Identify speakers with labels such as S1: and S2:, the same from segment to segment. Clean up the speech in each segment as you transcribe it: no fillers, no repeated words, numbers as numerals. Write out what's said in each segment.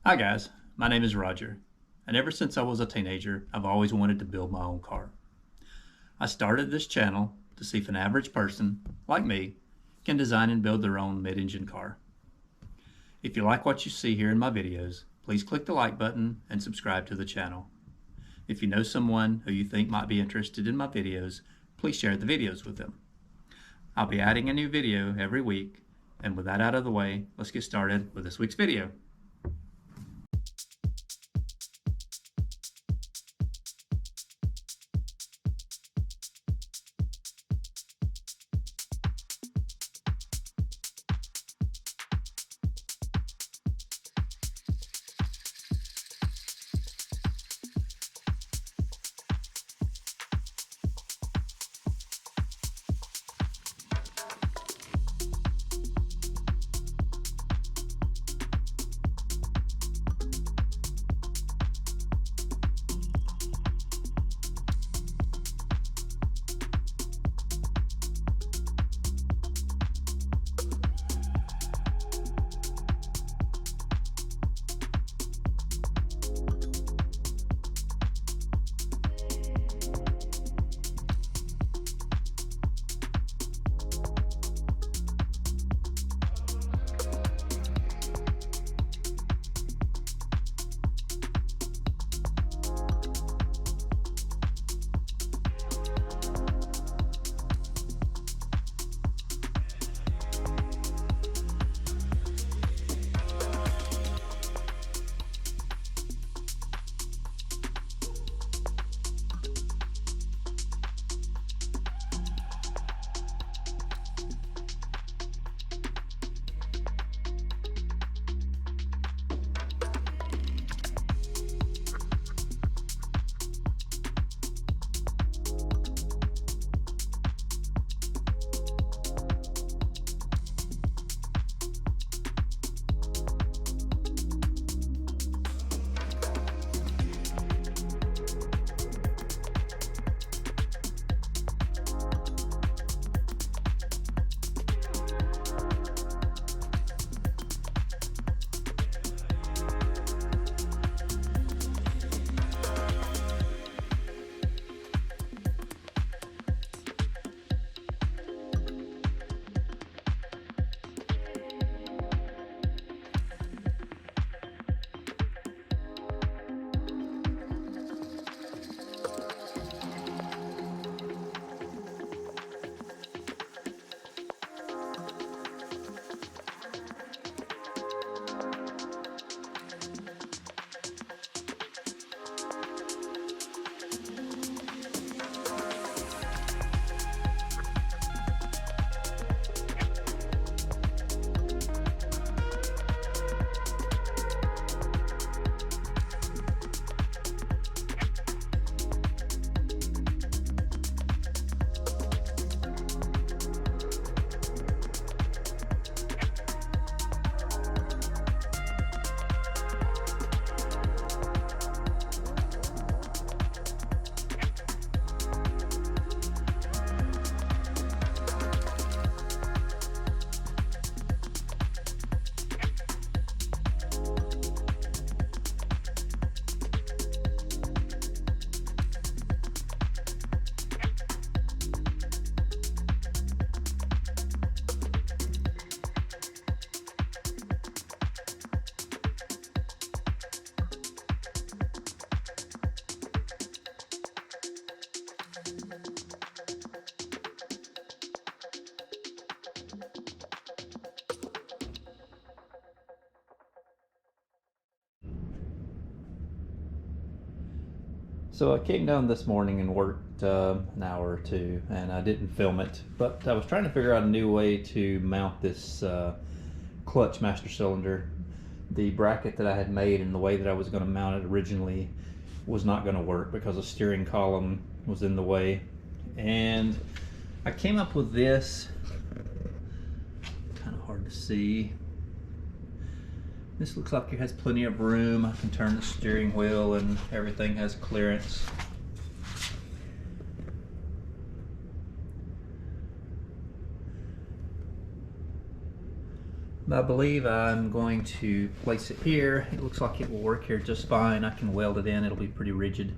S1: Hi guys, my name is Roger, and ever since I was a teenager, I've always wanted to build my own car. I started this channel to see if an average person, like me, can design and build their own mid-engine car. If you like what you see here in my videos, please click the like button and subscribe to the channel. If you know someone who you think might be interested in my videos, please share the videos with them. I'll be adding a new video every week, and with that out of the way, let's get started with this week's video. So I came down this morning and worked an hour or two, and I didn't film it, but I was trying to figure out a new way to mount this clutch master cylinder. The bracket that I had made and the way that I was going to mount it originally was not going to work because the steering column was in the way, and I came up with this. Kind of hard to see. This looks like it has plenty of room. I can turn the steering wheel and everything has clearance. I believe I'm going to place it here. It looks like it will work here just fine. I can weld it in. It'll be pretty rigid.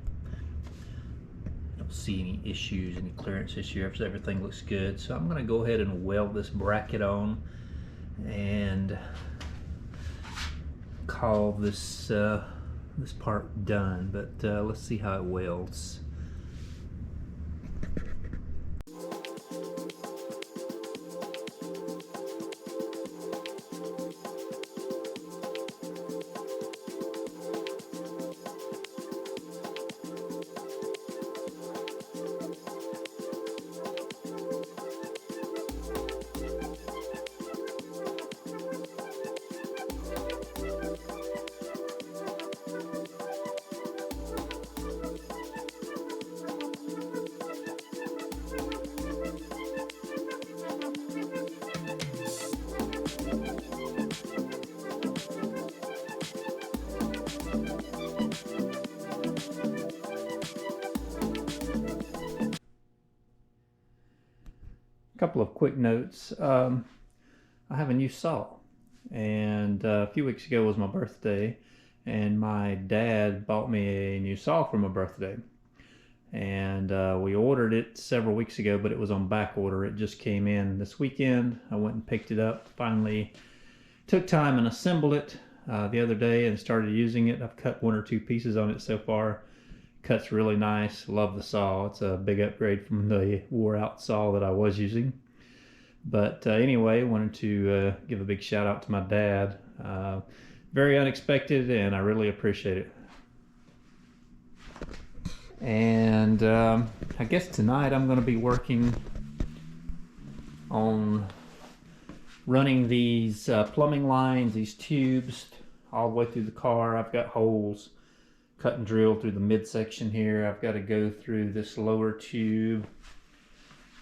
S1: Don't see any issues, any clearance issues. Everything looks good. So I'm going to go ahead and weld this bracket on and call this this part done. But let's see how it welds. Couple of quick notes. I have a new saw, and a few weeks ago was my birthday, and my dad bought me a new saw for my birthday, and we ordered it several weeks ago, but it was on back order. It just came in this weekend. I went and picked it up, finally took time and assembled it the other day and started using it. I've cut 1 or 2 pieces on it so far. Cuts really nice. Love the saw. It's a big upgrade from the wore out saw that I was using. But anyway, wanted to give a big shout out to my dad. Very unexpected, and I really appreciate it. And I guess tonight I'm going to be working on running these plumbing lines, these tubes, all the way through the car. I've got holes cut and drilled through the midsection here. I've got to go through this lower tube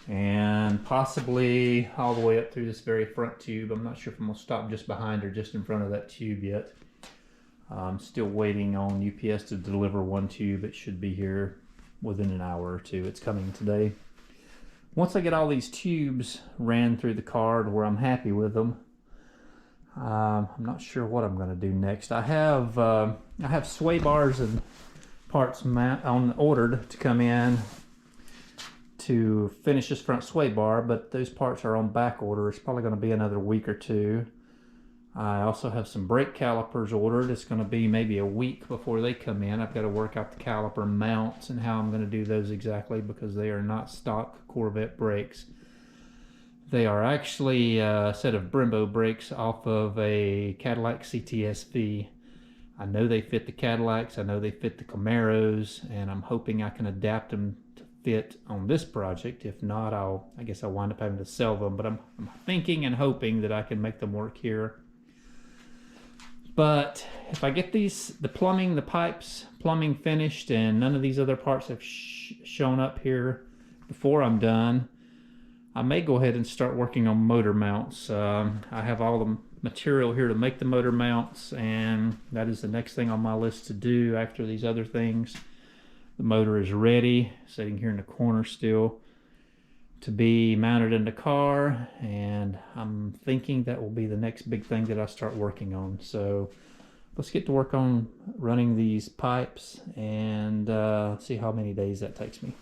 S1: and possibly all the way up through this very front tube. I'm not sure if I'm going to stop just behind or just in front of that tube yet. I'm still waiting on UPS to deliver 1 tube. It should be here within an hour or 2. It's coming today. Once I get all these tubes ran through the car to where I'm happy with them, I'm not sure what I'm going to do next. I have sway bars and parts ordered to come in to finish this front sway bar, but those parts are on back order. It's probably going to be another week or 2. I also have some brake calipers ordered. It's going to be maybe a week before they come in. I've got to work out the caliper mounts and how I'm going to do those exactly, because they are not stock Corvette brakes. They are actually a set of Brembo brakes off of a Cadillac CTS-V. I know they fit the Cadillacs, I know they fit the Camaros, and I'm hoping I can adapt them to fit on this project. If not, I guess I'll wind up having to sell them, but I'm thinking and hoping that I can make them work here. But if I get the plumbing, the pipes, plumbing finished, and none of these other parts have shown up here before I'm done, I may go ahead and start working on motor mounts. I have all the material here to make the motor mounts, and that is the next thing on my list to do after these other things. The motor is ready, sitting here in the corner still, to be mounted in the car, and I'm thinking that will be the next big thing that I start working on. So let's get to work on running these pipes and see how many days that takes me.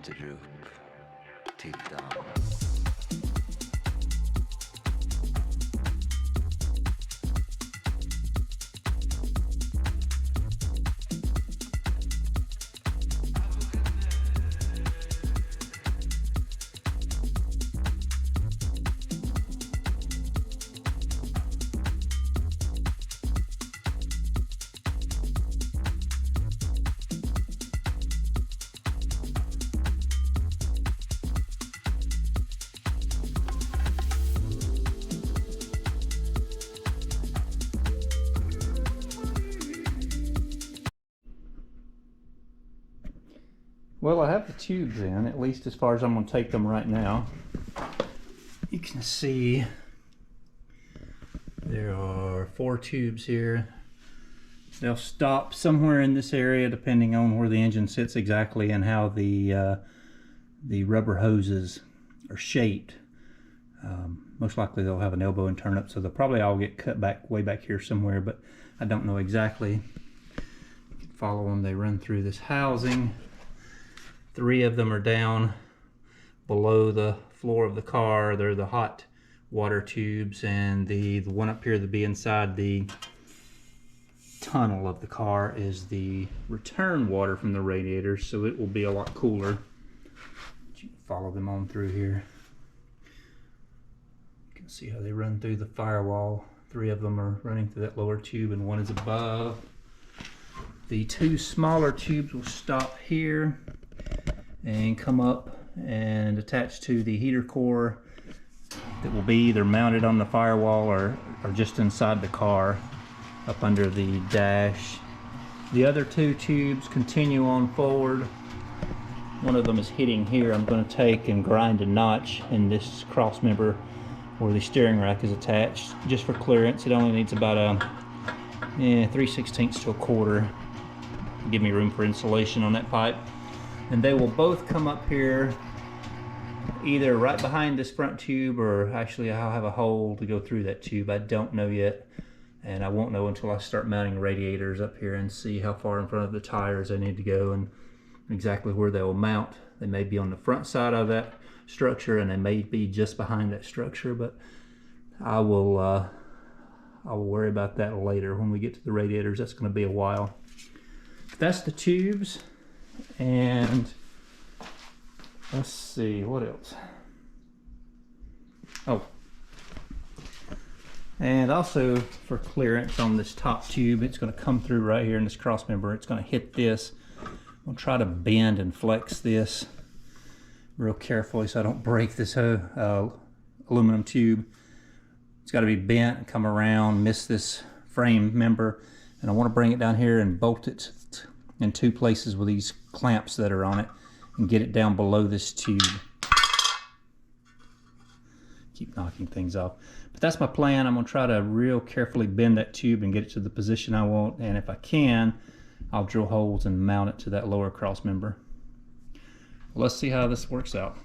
S2: to droop, teeth down.
S1: Well, I have the tubes in, at least as far as I'm going to take them right now. You can see there are 4 tubes here. They'll stop somewhere in this area depending on where the engine sits exactly and how the rubber hoses are shaped. Most likely they'll have an elbow and turn up, so they'll probably all get cut back way back here somewhere, but I don't know exactly. You can follow them. They run through this housing. 3 of them are down below the floor of the car. They're the hot water tubes, and the one up here that be inside the tunnel of the car is the return water from the radiators, so it will be a lot cooler. You can follow them on through here. You can see how they run through the firewall. 3 of them are running through that lower tube and 1 is above. The 2 smaller tubes will stop here and come up and attach to the heater core that will be either mounted on the firewall or just inside the car up under the dash. The other 2 tubes continue on forward. One of them is hitting here. I'm going to take and grind a notch in this cross member where the steering rack is attached just for clearance. It only needs about a 3/16 to a quarter. Give me room for insulation on that pipe. And they will both come up here either right behind this front tube, or actually I'll have a hole to go through that tube. I don't know yet, and I won't know until I start mounting radiators up here and see how far in front of the tires I need to go and exactly where they will mount. They may be on the front side of that structure, and they may be just behind that structure, but I will worry about that later when we get to the radiators. That's going to be a while. That's the tubes. And let's see, what else? Oh, and also for clearance on this top tube, it's going to come through right here in this cross member. It's going to hit this. I'll try to bend and flex this real carefully so I don't break this aluminum tube. It's got to be bent and come around, miss this frame member, and I want to bring it down here and bolt it in 2 places with these clamps that are on it and get it down below this tube. Keep knocking things off. But that's my plan. I'm going to try to real carefully bend that tube and get it to the position I want, and if I can, I'll drill holes and mount it to that lower cross member. Well, let's see how this works out.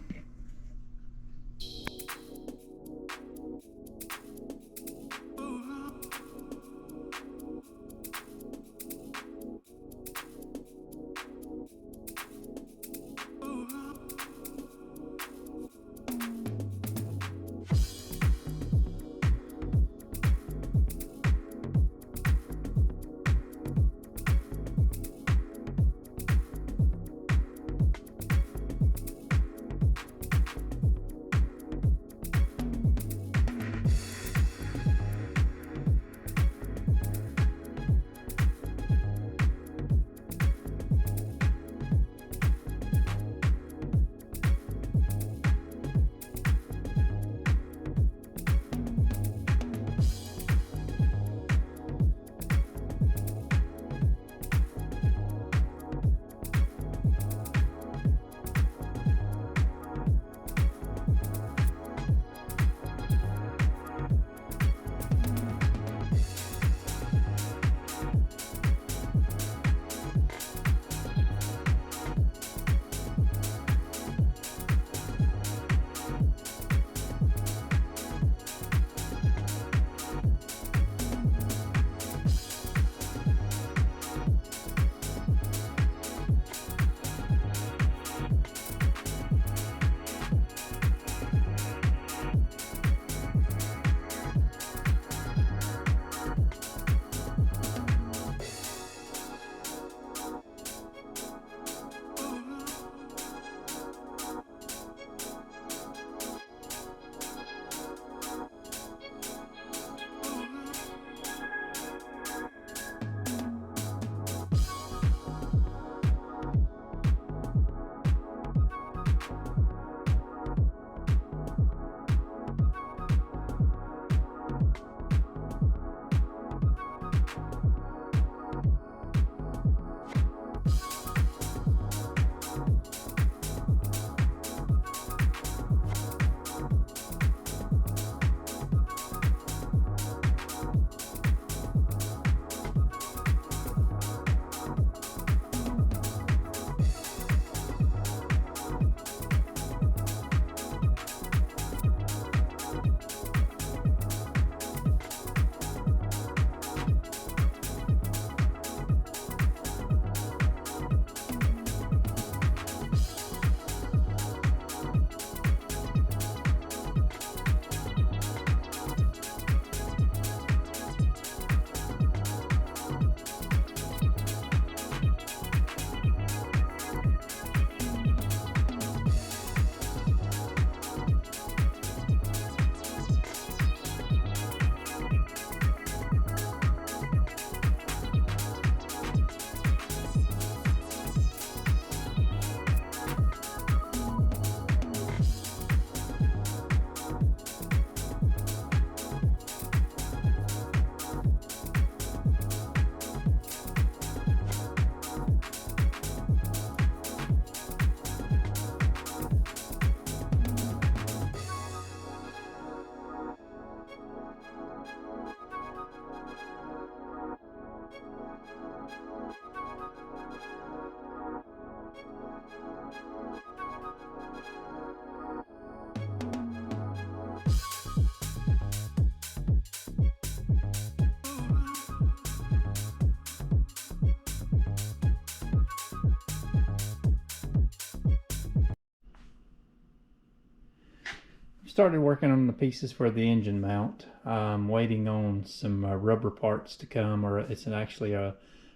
S1: started working on the pieces for the engine mount. I'm waiting on some rubber parts to come, or it's actually an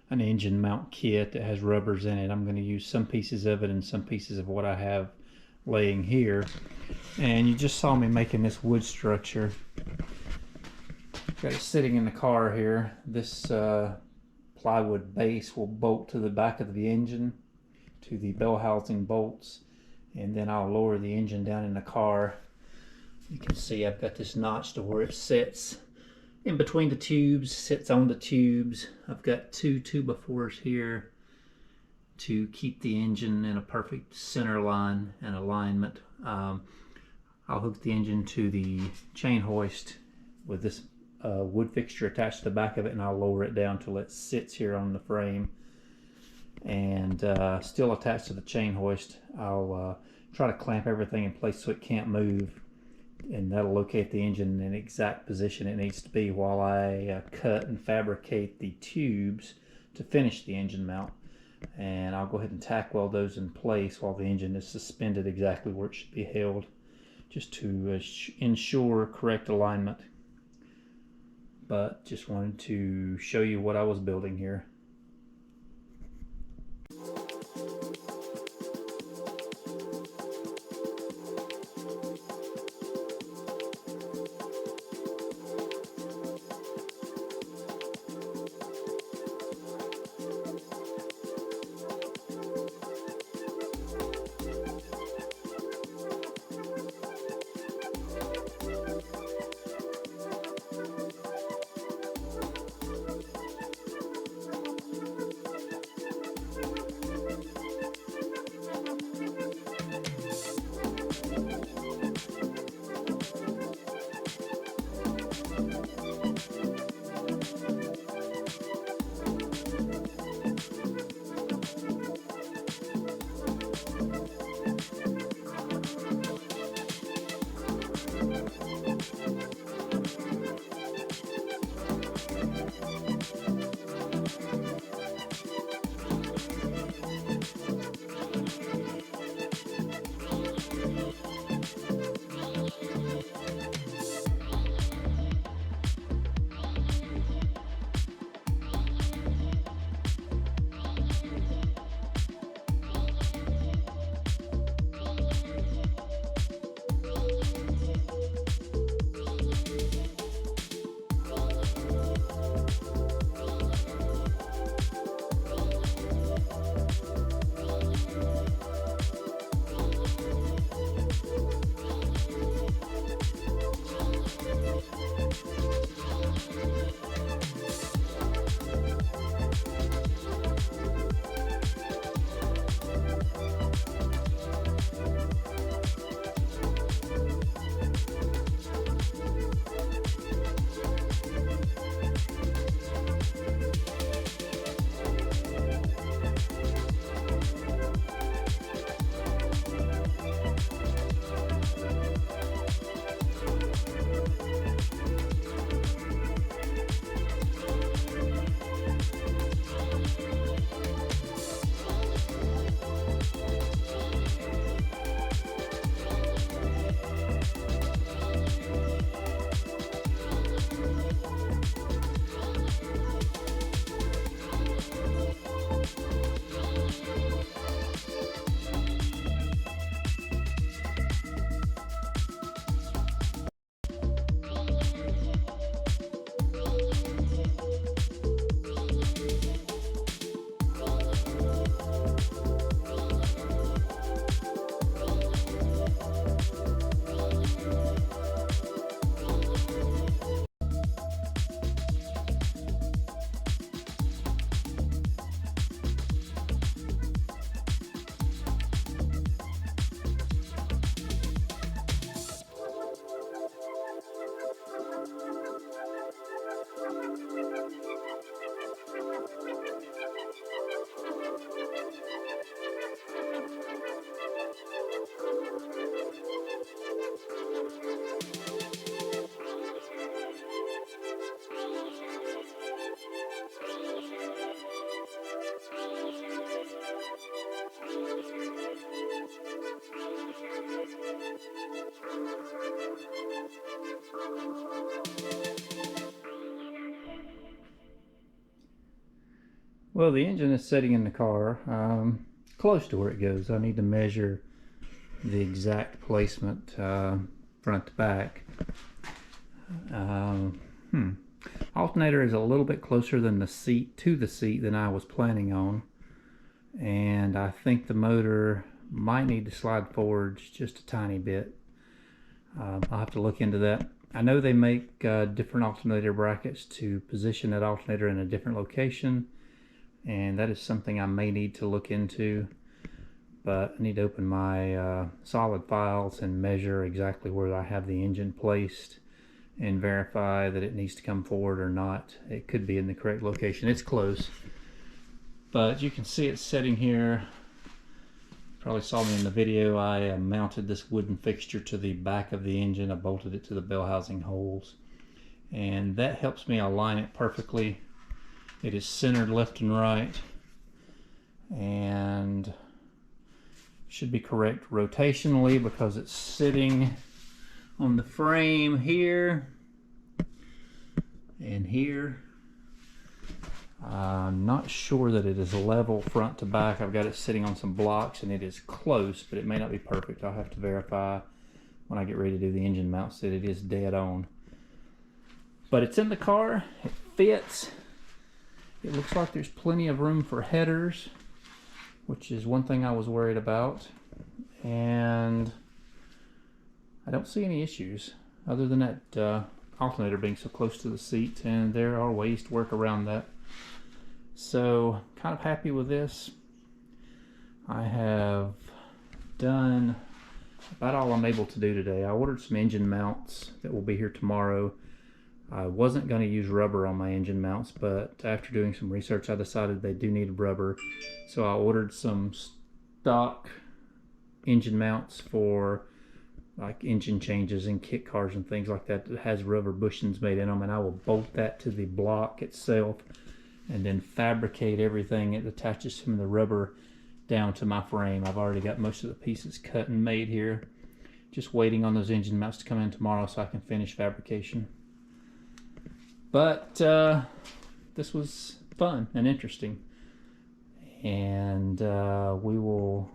S1: engine mount kit that has rubbers in it. I'm going to use some pieces of it and some pieces of what I have laying here. And you just saw me making this wood structure. Got it sitting in the car here. This plywood base will bolt to the back of the engine, to the bell housing bolts, and then I'll lower the engine down in the car. You can see I've got this notch to where it sits in between the tubes, sits on the tubes. I've got 2 2x4s here to keep the engine in a perfect center line and alignment. I'll hook the engine to the chain hoist with this wood fixture attached to the back of it, and I'll lower it down till it sits here on the frame. And still attached to the chain hoist, I'll try to clamp everything in place so it can't move, and that'll locate the engine in the exact position it needs to be while I cut and fabricate the tubes to finish the engine mount. And I'll go ahead and tack weld those in place while the engine is suspended exactly where it should be held, just to ensure correct alignment. But just wanted to show you what I was building here. Well, the engine is sitting in the car, close to where it goes. I need to measure the exact placement, front to back. Alternator is a little bit closer than the seat to the seat than I was planning on, and I think the motor might need to slide forwards just a tiny bit. I'll have to look into that. I know they make different alternator brackets to position that alternator in a different location, and that is something I may need to look into, but I need to open my solid files and measure exactly where I have the engine placed and verify that it needs to come forward or not. It could be in the correct location. It's close, but you can see it's sitting here. Probably saw me in the video. I mounted this wooden fixture to the back of the engine. I bolted it to the bell housing holes, and that helps me align it perfectly. It is centered left and right, and should be correct rotationally because it's sitting on the frame here and here. I'm not sure that it is level front to back. I've got it sitting on some blocks and it is close, but it may not be perfect. I'll have to verify when I get ready to do the engine mounts that it is dead on. But it's in the car, it fits. It looks like there's plenty of room for headers, which is one thing I was worried about. And I don't see any issues other than that alternator being so close to the seat, and there are ways to work around that. So kind of happy with this. I have done about all I'm able to do today. I ordered some engine mounts that will be here tomorrow. I wasn't going to use rubber on my engine mounts, but after doing some research I decided they do need rubber. So I ordered some stock engine mounts for like engine changes and kit cars and things like that that has rubber bushings made in them, and I will bolt that to the block itself and then fabricate everything that attaches some of the rubber down to my frame. I've already got most of the pieces cut and made here. Just waiting on those engine mounts to come in tomorrow so I can finish fabrication. But this was fun and interesting, and we will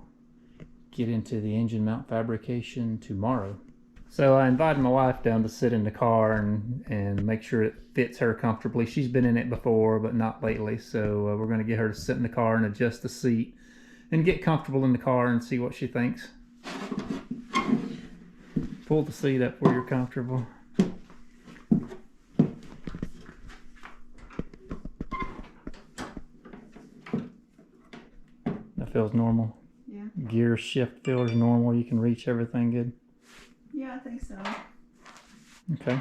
S1: get into the engine mount fabrication tomorrow. So I invited my wife down to sit in the car and make sure it fits her comfortably. She's been in it before, but not lately. So we're going to get her to sit in the car and adjust the seat and get comfortable in the car and see what she thinks. Pull the seat up where you're comfortable. That feels normal.
S3: Yeah.
S1: Gear shift feels normal. You can reach everything good.
S3: Yeah, I think so.
S1: Okay.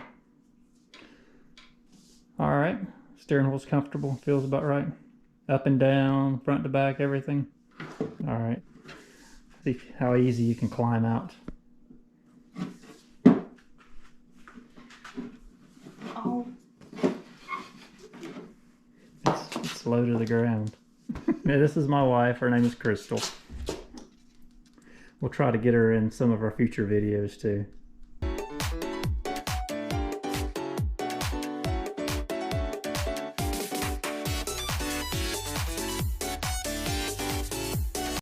S1: All right. Steering wheel's comfortable. Feels about right. Up and down, front to back, everything. All right. See how easy you can climb out.
S3: Oh.
S1: It's low to the ground. Yeah, this is my wife. Her name is Crystal. We'll try to get her in some of our future videos too.